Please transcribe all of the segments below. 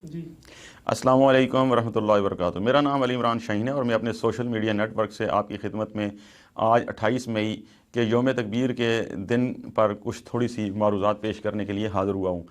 جی السلام علیکم ورحمۃ اللہ وبرکاتہ۔ میرا نام علی عمران شاہین ہے اور میں اپنے سوشل میڈیا نیٹ ورک سے آپ کی خدمت میں آج 28 مئی کے یوم تکبیر کے دن پر کچھ تھوڑی سی معروضات پیش کرنے کے لیے حاضر ہوا ہوں۔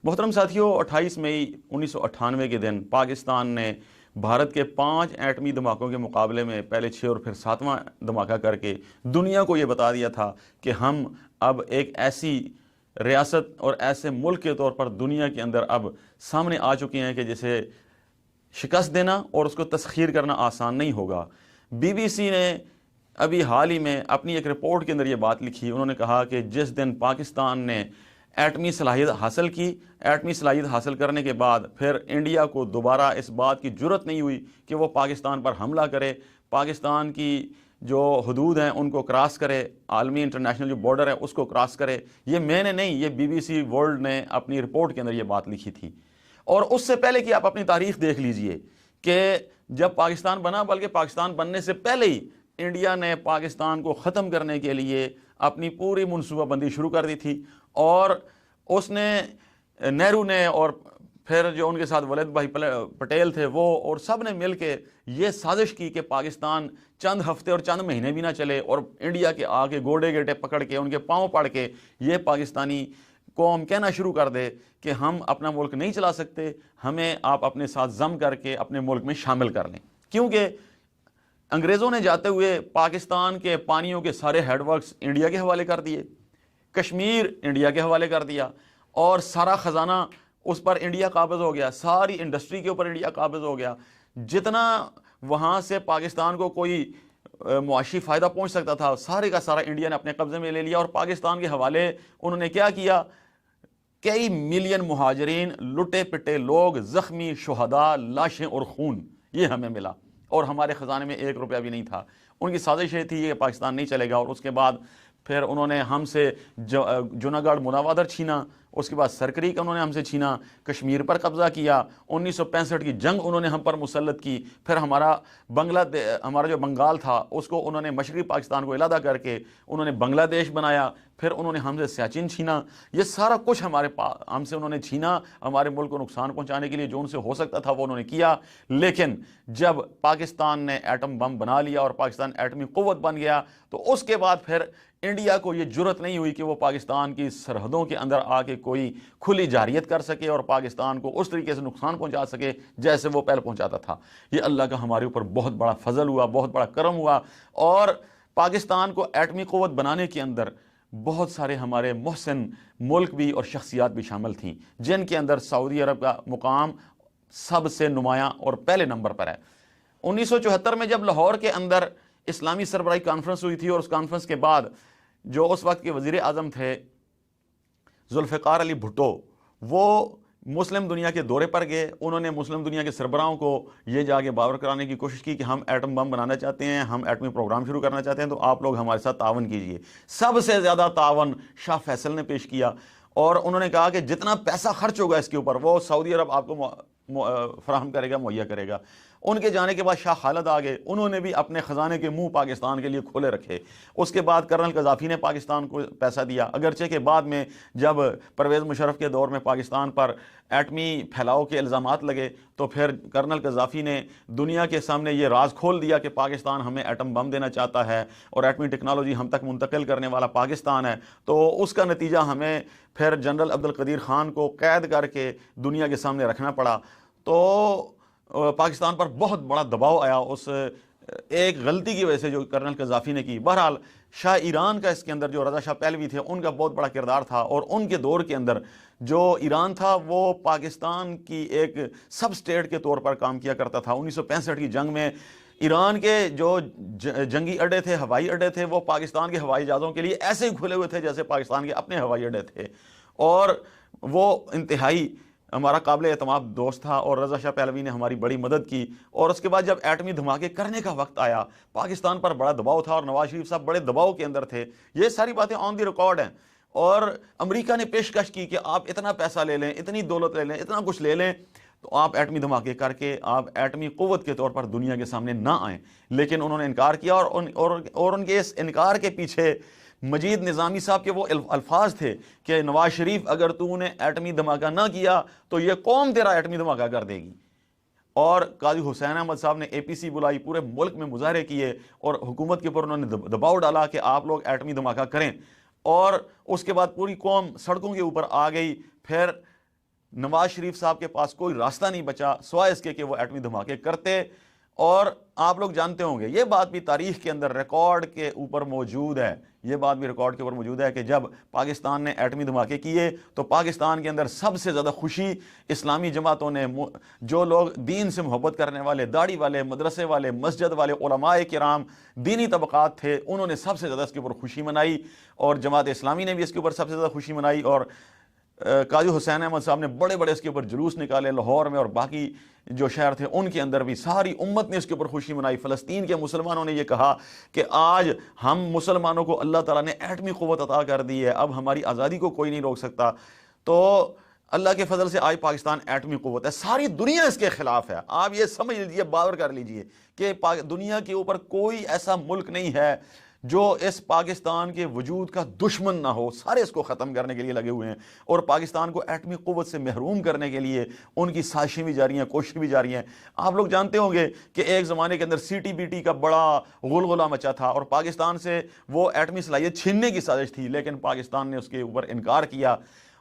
محترم ساتھیوں، 28 مئی 1998 کے دن پاکستان نے بھارت کے 5 ایٹمی دھماکوں کے مقابلے میں پہلے 6 اور پھر 7واں دھماکہ کر کے دنیا کو یہ بتا دیا تھا کہ ہم اب ایک ایسی ریاست اور ایسے ملک کے طور پر دنیا کے اندر اب سامنے آ چکے ہیں کہ جسے شکست دینا اور اس کو تسخیر کرنا آسان نہیں ہوگا۔ بی بی سی نے ابھی حال ہی میں اپنی ایک رپورٹ کے اندر یہ بات لکھی، انہوں نے کہا کہ جس دن پاکستان نے ایٹمی صلاحیت حاصل کی، ایٹمی صلاحیت حاصل کرنے کے بعد پھر انڈیا کو دوبارہ اس بات کی جرت نہیں ہوئی کہ وہ پاکستان پر حملہ کرے، پاکستان کی جو حدود ہیں ان کو کراس کرے، عالمی انٹرنیشنل جو بارڈر ہے اس کو کراس کرے۔ یہ میں نے نہیں، یہ بی بی سی ورلڈ نے اپنی رپورٹ کے اندر یہ بات لکھی تھی۔ اور اس سے پہلے کہ آپ اپنی تاریخ دیکھ لیجئے کہ جب پاکستان بنا، بلکہ پاکستان بننے سے پہلے ہی انڈیا نے پاکستان کو ختم کرنے کے لیے اپنی پوری منصوبہ بندی شروع کر دی تھی، اور اس نے نہرو نے اور پھر جو ان کے ساتھ ولید بھائی پٹیل تھے وہ اور سب نے مل کے یہ سازش کی کہ پاکستان چند ہفتے اور چند مہینے بھی نہ چلے اور انڈیا کے آگے گوڑے گیٹے پکڑ کے ان کے پاؤں پڑ کے یہ پاکستانی قوم کہنا شروع کر دے کہ ہم اپنا ملک نہیں چلا سکتے، ہمیں آپ اپنے ساتھ ضم کر کے اپنے ملک میں شامل کر لیں۔ کیونکہ انگریزوں نے جاتے ہوئے پاکستان کے پانیوں کے سارے ہیڈ ورکس انڈیا کے حوالے کر دیے، کشمیر انڈیا کے حوالے کر دیا، اور سارا خزانہ اس پر انڈیا قابض ہو گیا، ساری انڈسٹری کے اوپر انڈیا قابض ہو گیا۔ جتنا وہاں سے پاکستان کو کوئی معاشی فائدہ پہنچ سکتا تھا سارے کا سارا انڈیا نے اپنے قبضے میں لے لیا، اور پاکستان کے حوالے انہوں نے کیا کیا، کئی ملین مہاجرین، لٹے پٹے لوگ، زخمی، شہداء، لاشیں اور خون یہ ہمیں ملا، اور ہمارے خزانے میں 1 روپیہ بھی نہیں تھا۔ ان کی سازش یہ تھی کہ پاکستان نہیں چلے گا، اور اس کے بعد پھر انہوں نے ہم سے جوناگڑھ مناوادر چھینا، اس کے بعد سرکری انہوں نے ہم سے چھینا، کشمیر پر قبضہ کیا، 1965 کی جنگ انہوں نے ہم پر مسلط کی، پھر ہمارا جو بنگال تھا اس کو انہوں نے مشرقی پاکستان کو علیحدہ کر کے انہوں نے بنگلہ دیش بنایا، پھر انہوں نے ہم سے سیاچن چھینا۔ یہ سارا کچھ ہم سے انہوں نے چھینا، ہمارے ملک کو نقصان پہنچانے کے لیے جو ان سے ہو سکتا تھا وہ انہوں نے کیا۔ لیکن جب پاکستان نے ایٹم بم بنا لیا اور پاکستان ایٹمی قوت بن گیا تو اس کے بعد پھر انڈیا کو یہ جرت نہیں ہوئی کہ وہ پاکستان کی سرحدوں کے اندر آ کے کوئی کھلی جارحیت کر سکے اور پاکستان کو اس طریقے سے نقصان پہنچا سکے جیسے وہ پہلے پہنچاتا تھا۔ یہ اللہ کا ہمارے اوپر بہت بڑا فضل ہوا، بہت بڑا کرم ہوا، اور پاکستان کو ایٹمی قوت بنانے کے اندر بہت سارے ہمارے محسن ملک بھی اور شخصیات بھی شامل تھیں، جن کے اندر سعودی عرب کا مقام سب سے نمایاں اور پہلے نمبر پر ہے۔ 1974 میں جب لاہور کے اندر اسلامی سربراہی کانفرنس ہوئی تھی، اور اس کانفرنس کے بعد جو اس وقت کے وزیر اعظم تھے ذوالفقار علی بھٹو، وہ مسلم دنیا کے دورے پر گئے۔ انہوں نے مسلم دنیا کے سربراہوں کو یہ جا کے باور کرانے کی کوشش کی کہ ہم ایٹم بم بنانا چاہتے ہیں، ہم ایٹمی پروگرام شروع کرنا چاہتے ہیں، تو آپ لوگ ہمارے ساتھ تعاون کیجئے۔ سب سے زیادہ تعاون شاہ فیصل نے پیش کیا، اور انہوں نے کہا کہ جتنا پیسہ خرچ ہوگا اس کے اوپر وہ سعودی عرب آپ کو فراہم کرے گا، مہیا کرے گا۔ ان کے جانے کے بعد شاہ خالد آ گئے، انہوں نے بھی اپنے خزانے کے منہ پاکستان کے لیے کھولے رکھے۔ اس کے بعد کرنل قذافی نے پاکستان کو پیسہ دیا، اگرچہ کہ بعد میں جب پرویز مشرف کے دور میں پاکستان پر ایٹمی پھیلاؤ کے الزامات لگے تو پھر کرنل قذافی نے دنیا کے سامنے یہ راز کھول دیا کہ پاکستان ہمیں ایٹم بم دینا چاہتا ہے اور ایٹمی ٹیکنالوجی ہم تک منتقل کرنے والا پاکستان ہے۔ تو اس کا نتیجہ ہمیں پھر جنرل عبدالقدیر خان کو قید کر کے دنیا کے سامنے رکھنا پڑا۔ تو پاکستان پر بہت بڑا دباؤ آیا اس ایک غلطی کی وجہ سے جو کرنل قذافی نے کی۔ بہرحال شاہ ایران کا اس کے اندر جو رضا شاہ پہلوی تھے ان کا بہت بڑا کردار تھا، اور ان کے دور کے اندر جو ایران تھا وہ پاکستان کی ایک سب اسٹیٹ کے طور پر کام کیا کرتا تھا۔ 1965 کی جنگ میں ایران کے جو جنگی اڈے تھے، ہوائی اڈے تھے، وہ پاکستان کے ہوائی جہازوں کے لیے ایسے ہی کھلے ہوئے تھے جیسے پاکستان کے اپنے ہوائی اڈے تھے، اور وہ انتہائی ہمارا قابل اعتماد دوست تھا، اور رضا شاہ پہلوی نے ہماری بڑی مدد کی۔ اور اس کے بعد جب ایٹمی دھماکے کرنے کا وقت آیا پاکستان پر بڑا دباؤ تھا، اور نواز شریف صاحب بڑے دباؤ کے اندر تھے۔ یہ ساری باتیں آن دی ریکارڈ ہیں، اور امریکہ نے پیشکش کی کہ آپ اتنا پیسہ لے لیں، اتنی دولت لے لیں، اتنا کچھ لے لیں، تو آپ ایٹمی دھماکے کر کے آپ ایٹمی قوت کے طور پر دنیا کے سامنے نہ آئیں۔ لیکن انہوں نے انکار کیا، اور ان کے اس انکار کے پیچھے مجید نظامی صاحب کے وہ الفاظ تھے کہ نواز شریف اگر تو نے ایٹمی دھماکہ نہ کیا تو یہ قوم تیرا ایٹمی دھماکہ کر دے گی. اور قاضی حسین احمد صاحب نے اے پی سی بلائی, پورے ملک میں مظاہرے کیے اور حکومت کے اوپر انہوں نے دباؤ ڈالا کہ آپ لوگ ایٹمی دھماکہ کریں, اور اس کے بعد پوری قوم سڑکوں کے اوپر آ گئی. پھر نواز شریف صاحب کے پاس کوئی راستہ نہیں بچا سوائے اس کے کہ وہ ایٹمی دھماکے کرتے. اور آپ لوگ جانتے ہوں گے, یہ بات بھی تاریخ کے اندر ریکارڈ کے اوپر موجود ہے, یہ بات بھی ریکارڈ کے اوپر موجود ہے کہ جب پاکستان نے ایٹمی دھماکے کیے تو پاکستان کے اندر سب سے زیادہ خوشی اسلامی جماعتوں نے, جو لوگ دین سے محبت کرنے والے, داڑھی والے, مدرسے والے, مسجد والے, علماء کرام, دینی طبقات تھے, انہوں نے سب سے زیادہ اس کے اوپر خوشی منائی, اور جماعت اسلامی نے بھی اس کے اوپر سب سے زیادہ خوشی منائی. اور قاضی حسین احمد صاحب نے بڑے بڑے اس کے اوپر جلوس نکالے لاہور میں, اور باقی جو شہر تھے ان کے اندر بھی ساری امت نے اس کے اوپر خوشی منائی. فلسطین کے مسلمانوں نے یہ کہا کہ آج ہم مسلمانوں کو اللہ تعالیٰ نے ایٹمی قوت عطا کر دی ہے, اب ہماری آزادی کو کوئی نہیں روک سکتا. تو اللہ کے فضل سے آج پاکستان ایٹمی قوت ہے, ساری دنیا اس کے خلاف ہے. آپ یہ سمجھ لیجئے, باور کر لیجئے کہ دنیا کے اوپر کوئی ایسا ملک نہیں ہے جو اس پاکستان کے وجود کا دشمن نہ ہو. سارے اس کو ختم کرنے کے لیے لگے ہوئے ہیں, اور پاکستان کو ایٹمی قوت سے محروم کرنے کے لیے ان کی سازشیں بھی جاری ہیں, کوششیں بھی جاری ہیں. آپ لوگ جانتے ہوں گے کہ ایک زمانے کے اندر سی ٹی بی ٹی کا بڑا غلغلہ مچا تھا, اور پاکستان سے وہ ایٹمی صلاحیت چھیننے کی سازش تھی, لیکن پاکستان نے اس کے اوپر انکار کیا.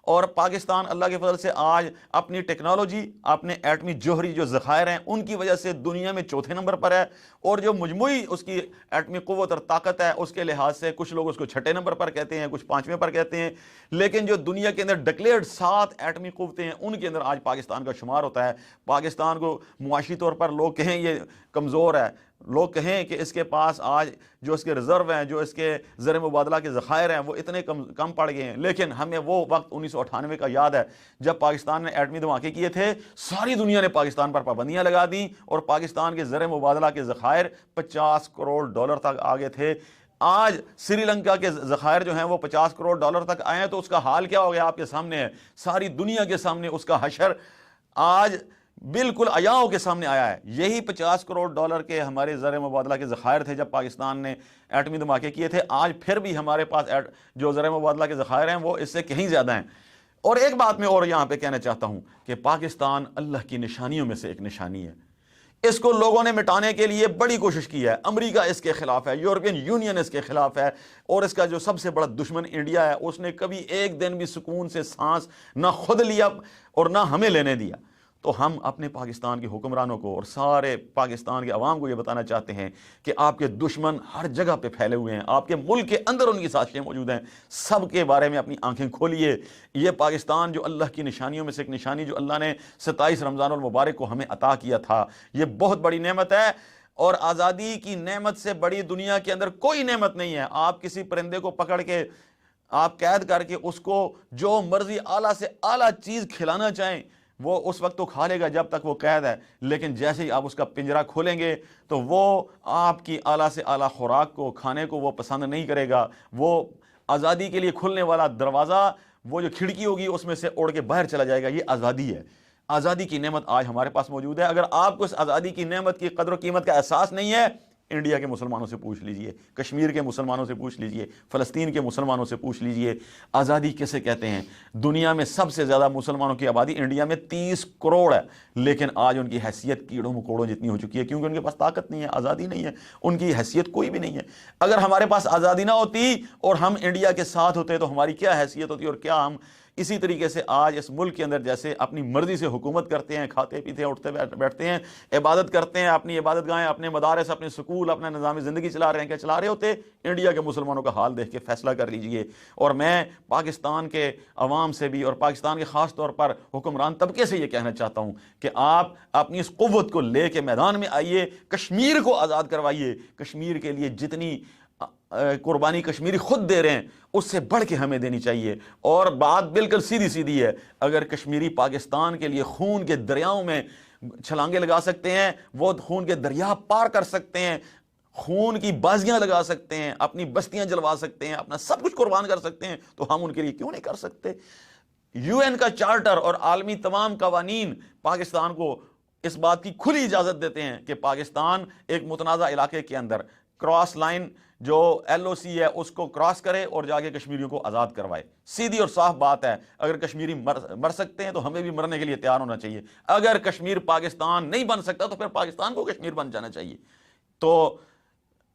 اور پاکستان اللہ کے فضل سے آج اپنی ٹیکنالوجی, اپنے ایٹمی جوہری جو ذخائر ہیں ان کی وجہ سے دنیا میں چوتھے نمبر پر ہے, اور جو مجموعی اس کی ایٹمی قوت اور طاقت ہے اس کے لحاظ سے کچھ لوگ اس کو چھٹے نمبر پر کہتے ہیں, کچھ پانچویں پر کہتے ہیں, لیکن جو دنیا کے اندر ڈکلیئرڈ 7 ایٹمی قوتیں ہیں ان کے اندر آج پاکستان کا شمار ہوتا ہے. پاکستان کو معاشی طور پر لوگ کہیں یہ کمزور ہے, لوگ کہیں کہ اس کے پاس آج جو اس کے ریزرو ہیں, جو اس کے زر مبادلہ کے ذخائر ہیں وہ اتنے کم پڑ گئے ہیں, لیکن ہمیں وہ وقت 1998 کا یاد ہے جب پاکستان نے ایٹمی دھماکے کیے تھے. ساری دنیا نے پاکستان پر پابندیاں لگا دیں, اور پاکستان کے زر مبادلہ کے ذخائر $50 کروڑ تک آگے تھے. آج سری لنکا کے ذخائر جو ہیں وہ $50 کروڑ تک آئے ہیں, تو اس کا حال کیا ہو گیا آپ کے سامنے ہے. ساری دنیا کے سامنے اس کا حشر آج بالکل عیاؤں کے سامنے آیا ہے. یہی $50 کروڑ کے ہمارے زر مبادلہ کے ذخائر تھے جب پاکستان نے ایٹمی دھماکے کیے تھے. آج پھر بھی ہمارے پاس جو زر مبادلہ کے ذخائر ہیں وہ اس سے کہیں زیادہ ہیں. اور ایک بات میں اور یہاں پہ کہنا چاہتا ہوں کہ پاکستان اللہ کی نشانیوں میں سے ایک نشانی ہے. اس کو لوگوں نے مٹانے کے لیے بڑی کوشش کی ہے. امریکہ اس کے خلاف ہے, یورپین یونین اس کے خلاف ہے, اور اس کا جو سب سے بڑا دشمن انڈیا ہے, اس نے کبھی ایک دن بھی سکون سے سانس نہ خود لیا اور نہ ہمیں لینے دیا. تو ہم اپنے پاکستان کے حکمرانوں کو اور سارے پاکستان کے عوام کو یہ بتانا چاہتے ہیں کہ آپ کے دشمن ہر جگہ پہ پھیلے ہوئے ہیں, آپ کے ملک کے اندر ان کی سازشیں موجود ہیں. سب کے بارے میں اپنی آنکھیں کھولیے. یہ پاکستان جو اللہ کی نشانیوں میں سے ایک نشانی, جو اللہ نے 27 رمضان المبارک کو ہمیں عطا کیا تھا, یہ بہت بڑی نعمت ہے, اور آزادی کی نعمت سے بڑی دنیا کے اندر کوئی نعمت نہیں ہے. آپ کسی پرندے کو پکڑ کے, آپ قید کر کے اس کو جو مرضی اعلیٰ سے اعلیٰ چیز کھلانا چاہیں وہ اس وقت تو کھا لے گا جب تک وہ قید ہے, لیکن جیسے ہی آپ اس کا پنجرا کھولیں گے تو وہ آپ کی اعلیٰ سے اعلیٰ خوراک کو کھانے کو وہ پسند نہیں کرے گا. وہ آزادی کے لیے کھلنے والا دروازہ, وہ جو کھڑکی ہوگی اس میں سے اڑ کے باہر چلا جائے گا. یہ آزادی ہے, آزادی کی نعمت آج ہمارے پاس موجود ہے. اگر آپ کو اس آزادی کی نعمت کی قدر و قیمت کا احساس نہیں ہے, انڈیا کے مسلمانوں سے پوچھ لیجئے, کشمیر کے مسلمانوں سے پوچھ لیجئے, فلسطین کے مسلمانوں سے پوچھ لیجئے, آزادی کسے کہتے ہیں. دنیا میں سب سے زیادہ مسلمانوں کی آبادی انڈیا میں 30 کروڑ ہے, لیکن آج ان کی حیثیت کیڑوں مکوڑوں جتنی ہو چکی ہے, کیونکہ ان کے پاس طاقت نہیں ہے, آزادی نہیں ہے, ان کی حیثیت کوئی بھی نہیں ہے. اگر ہمارے پاس آزادی نہ ہوتی اور ہم انڈیا کے ساتھ ہوتے تو ہماری کیا حیثیت ہوتی, اور کیا ہم اسی طریقے سے آج اس ملک کے اندر جیسے اپنی مرضی سے حکومت کرتے ہیں, کھاتے پیتے ہیں, اٹھتے بیٹھتے ہیں, عبادت کرتے ہیں, اپنی عبادت گاہیں, اپنے مدارس, اپنے سکول, اپنا نظام زندگی چلا رہے ہیں, کیا چلا رہے ہوتے. انڈیا کے مسلمانوں کا حال دیکھ کے فیصلہ کر لیجئے. اور میں پاکستان کے عوام سے بھی اور پاکستان کے خاص طور پر حکمران طبقے سے یہ کہنا چاہتا ہوں کہ آپ اپنی اس قوت کو لے کے میدان میں آئیے, کشمیر کو آزاد کروائیے. کشمیر کے لیے جتنی قربانی کشمیری خود دے رہے ہیں اس سے بڑھ کے ہمیں دینی چاہیے. اور بات بالکل سیدھی ہے, اگر کشمیری پاکستان کے لیے خون کے دریاؤں میں چھلانگے لگا سکتے ہیں, وہ خون کے دریا پار کر سکتے ہیں, خون کی بازیاں لگا سکتے ہیں, اپنی بستیاں جلوا سکتے ہیں, اپنا سب کچھ قربان کر سکتے ہیں, تو ہم ان کے لیے کیوں نہیں کر سکتے. UN کا چارٹر اور عالمی تمام قوانین پاکستان کو اس بات کی کھلی اجازت دیتے ہیں کہ پاکستان ایک متنازع علاقے کے اندر کراس لائن جو LOC ہے اس کو کراس کرے اور جا کے کشمیریوں کو آزاد کروائے. سیدھی اور صاف بات ہے. اگر کشمیری مر سکتے ہیں تو ہمیں بھی مرنے کے لیے تیار ہونا چاہیے. اگر کشمیر پاکستان نہیں بن سکتا تو پھر پاکستان کو کشمیر بن جانا چاہیے. تو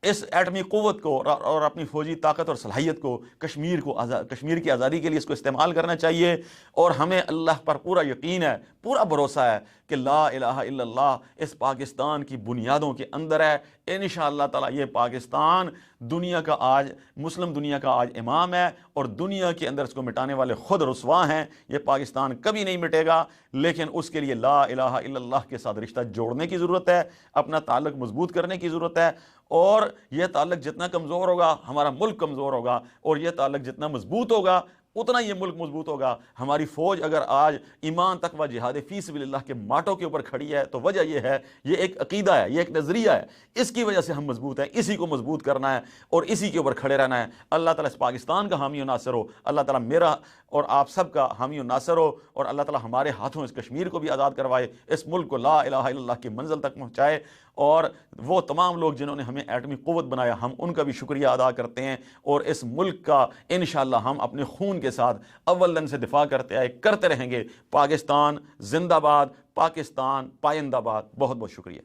اس ایٹمی قوت کو اور اپنی فوجی طاقت اور صلاحیت کو کشمیر کی آزادی کے لیے اس کو استعمال کرنا چاہیے. اور ہمیں اللہ پر پورا یقین ہے, پورا بھروسہ ہے کہ لا الہ الا اللہ اس پاکستان کی بنیادوں کے اندر ہے. انشاءاللہ تعالی یہ پاکستان دنیا کا آج مسلم دنیا کا آج امام ہے, اور دنیا کے اندر اس کو مٹانے والے خود رسوا ہیں. یہ پاکستان کبھی نہیں مٹے گا, لیکن اس کے لیے لا الہ الا اللہ کے ساتھ رشتہ جوڑنے کی ضرورت ہے, اپنا تعلق مضبوط کرنے کی ضرورت ہے. اور یہ تعلق جتنا کمزور ہوگا ہمارا ملک کمزور ہوگا, اور یہ تعلق جتنا مضبوط ہوگا اتنا یہ ملک مضبوط ہوگا. ہماری فوج اگر آج ایمان تقوی جہاد فی سبیل اللہ کے ماٹو کے اوپر کھڑی ہے تو وجہ یہ ہے, یہ ایک عقیدہ ہے, یہ ایک نظریہ ہے. اس کی وجہ سے ہم مضبوط ہیں. اسی کو مضبوط کرنا ہے اور اسی کے اوپر کھڑے رہنا ہے. اللہ تعالیٰ اس پاکستان کا حامی و ناصر ہو. اللہ تعالیٰ میرا اور آپ سب کا حامی و ناصر ہو, اور اللہ تعالیٰ ہمارے ہاتھوں اس کشمیر کو بھی آزاد کروائے, اس ملک کو لا الہ الا اللہ کی منزل تک پہنچائے. اور وہ تمام لوگ جنہوں نے ہمیں ایٹمی قوت بنایا, ہم ان کا بھی شکریہ ادا کرتے ہیں. اور اس ملک کا انشاءاللہ ہم اپنے خون کے ساتھ اول دن سے دفاع کرتے آئے, کرتے رہیں گے. پاکستان زندہ باد, پاکستان پائندہ باد. بہت بہت شکریہ.